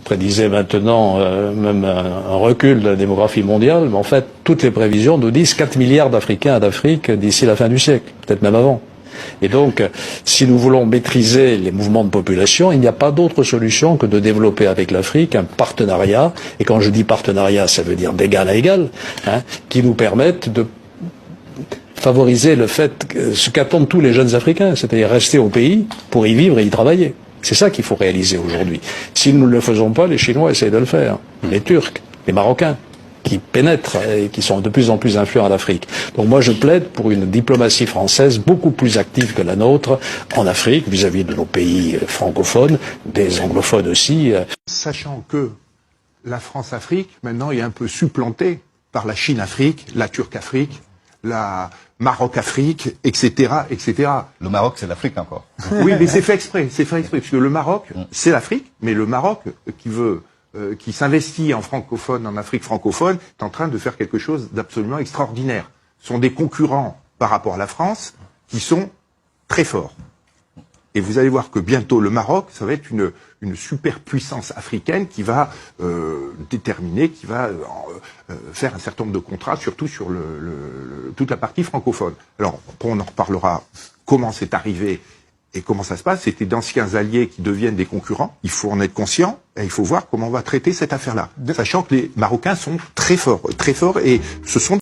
prédisait maintenant même un recul de la démographie mondiale, mais en fait, toutes les prévisions nous disent 4 milliards d'Africains d'Afrique d'ici la fin du siècle, peut-être même avant. Et donc, si nous voulons maîtriser les mouvements de population, il n'y a pas d'autre solution que de développer avec l'Afrique un partenariat, et quand je dis partenariat, ça veut dire d'égal à égal, qui nous permette de favoriser le fait, ce qu'attendent tous les jeunes Africains, c'est-à-dire rester au pays pour y vivre et y travailler. C'est ça qu'il faut réaliser aujourd'hui. Si nous ne le faisons pas, les Chinois essayent de le faire, les Turcs, les Marocains, qui pénètrent et qui sont de plus en plus influents en Afrique. Donc moi je plaide pour une diplomatie française beaucoup plus active que la nôtre en Afrique, vis-à-vis de nos pays francophones, des anglophones aussi. Sachant que la France-Afrique, maintenant, est un peu supplantée par la Chine-Afrique, la Turque-Afrique, la Maroc-Afrique, etc., etc. Le Maroc, c'est l'Afrique encore. Oui, mais c'est fait exprès, parce que le Maroc, c'est l'Afrique, mais le Maroc qui s'investit en francophone, en Afrique francophone, est en train de faire quelque chose d'absolument extraordinaire. Ce sont des concurrents par rapport à la France qui sont très forts. Et vous allez voir que bientôt le Maroc, ça va être une superpuissance africaine qui va déterminer, qui va faire un certain nombre de contrats, surtout sur toute la partie francophone. Alors, on en reparlera comment c'est arrivé et comment ça se passe. C'était d'anciens alliés qui deviennent des concurrents. Il faut en être conscient et il faut voir comment on va traiter cette affaire-là. Sachant que les Marocains sont très forts, et ce sont